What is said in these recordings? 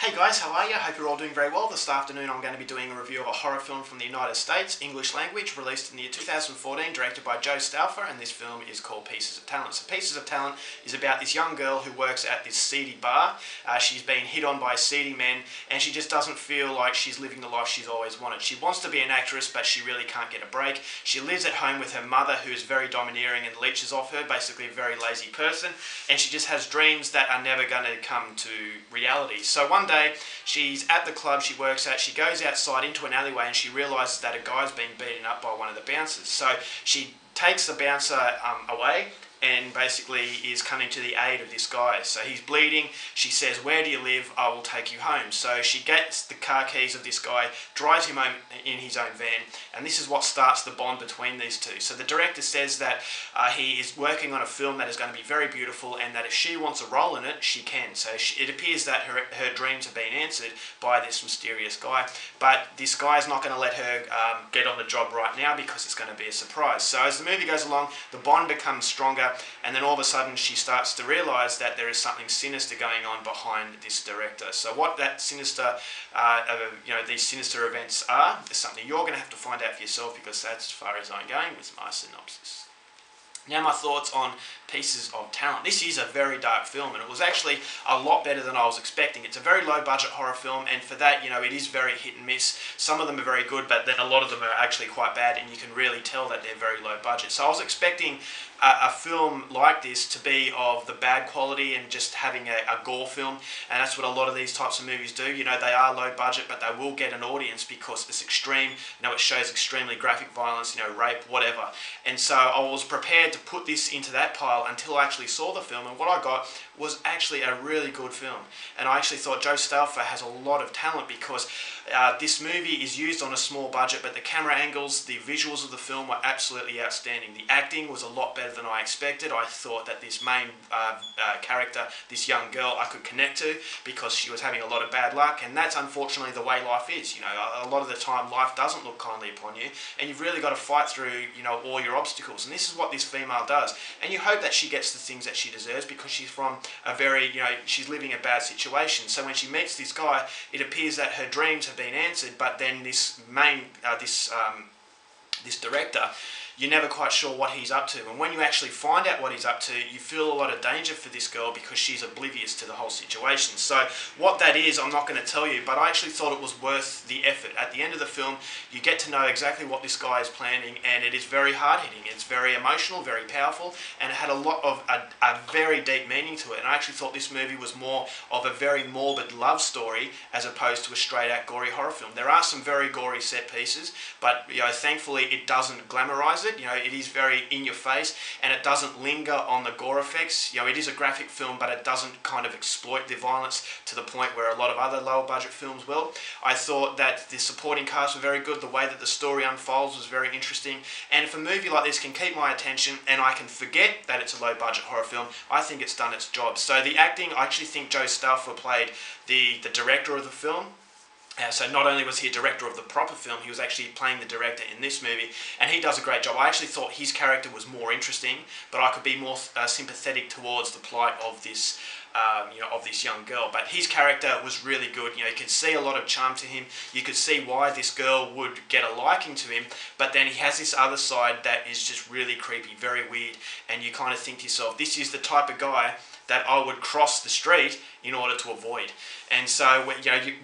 Hey guys, how are you? I hope you're all doing very well. This afternoon I'm going to be doing a review of a horror film from the United States, English language, released in the year 2014, directed by Joe Stauffer, and this film is called Pieces of Talent. So Pieces of Talent is about this young girl who works at this seedy bar. She's been hit on by seedy men, and she just doesn't feel like she's living the life she's always wanted. She wants to be an actress, but she really can't get a break. She lives at home with her mother, who is very domineering and leeches off her, basically a very lazy person, and she just has dreams that are never going to come to reality. So one day, she's at the club she works at, she goes outside into an alleyway and she realises that a guy's been beaten up by one of the bouncers. So she takes the bouncer away and basically is coming to the aid of this guy. So he's bleeding. She says, "Where do you live? I will take you home." So she gets the car keys of this guy, drives him home in his own van, and this is what starts the bond between these two. So the director says that he is working on a film that is going to be very beautiful, and that if she wants a role in it, she can. So it appears that her dreams have been answered by this mysterious guy, but this guy is not going to let her get on the job right now because it's going to be a surprise. So as the movie goes along, the bond becomes stronger, and then all of a sudden she starts to realise that there is something sinister going on behind this director. So what that sinister, these sinister events are, is something you're going to have to find out for yourself, because that's as far as I'm going with my synopsis. Now my thoughts on Pieces of Talent. This is a very dark film, and it was actually a lot better than I was expecting. It's a very low budget horror film, and for that, it is very hit and miss. Some of them are very good, but then a lot of them are actually quite bad, and you can really tell that they're very low budget. So I was expecting a film like this to be of the bad quality and just having a gore film, and that's what a lot of these types of movies do. They are low budget, but they will get an audience because it's extreme. It shows extremely graphic violence, rape, whatever. And so I was prepared to put this into that pile until I actually saw the film, and what I got was actually a really good film. And I actually thought Joe Stauffer has a lot of talent, because this movie is used on a small budget, but the camera angles, the visuals of the film were absolutely outstanding. The acting was a lot better than I expected. I thought that this main character, this young girl, I could connect to, because she was having a lot of bad luck, and that's unfortunately the way life is. A lot of the time life doesn't look kindly upon you, and you've really got to fight through all your obstacles, and this is what this female does. And you hope that she gets the things that she deserves, because she's from a very, she's living a bad situation. So when she meets this guy, it appears that her dreams have been answered, but then this this director, you're never quite sure what he's up to. And when you actually find out what he's up to, you feel a lot of danger for this girl, because she's oblivious to the whole situation. So what that is, I'm not going to tell you, but I actually thought it was worth the effort. At the end of the film, you get to know exactly what this guy is planning, and it is very hard-hitting. It's very emotional, very powerful, and it had a lot of a very deep meaning to it. And I actually thought this movie was more of a very morbid love story as opposed to a straight-out gory horror film. There are some very gory set pieces, but thankfully it doesn't glamorize it. It is very in your face, and it doesn't linger on the gore effects. It is a graphic film, but it doesn't kind of exploit the violence to the point where a lot of other lower budget films will. I thought that the supporting cast were very good. The way that the story unfolds was very interesting, and if a movie like this can keep my attention and I can forget that it's a low budget horror film, I think it's done its job. So the acting, I actually think Joe Stauffer played the director of the film. So not only was he a director of the proper film, he was actually playing the director in this movie, and he does a great job. I actually thought his character was more interesting, but I could be more sympathetic towards the plight of this of this young girl. But his character was really good. You could see a lot of charm to him. You could see why this girl would get a liking to him, but then he has this other side that is just really creepy, very weird, and you kind of think to yourself, this is the type of guy that I would cross the street in order to avoid. And so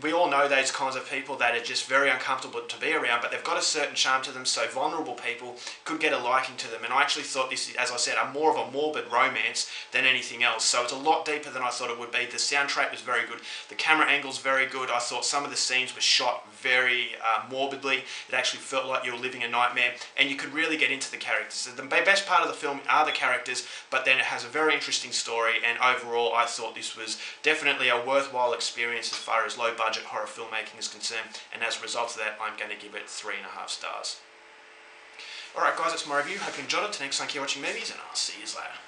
we all know those kinds of people that are just very uncomfortable to be around, but they've got a certain charm to them, so vulnerable people could get a liking to them. And I actually thought this is, as I said, more of a morbid romance than anything else. So it's a lot deeper than I thought it would be. The soundtrack was very good. The camera angle's very good. I thought some of the scenes were shot very morbidly. It actually felt like you were living a nightmare, and you could really get into the characters. So the best part of the film are the characters, but then it has a very interesting story, and overall I thought this was definitely a worthwhile experience as far as low budget horror filmmaking is concerned, and as a result of that, I'm going to give it 3.5 stars. Alright guys, that's my review. Hope you enjoyed it. Till next time, keep watching movies, and I'll see you later.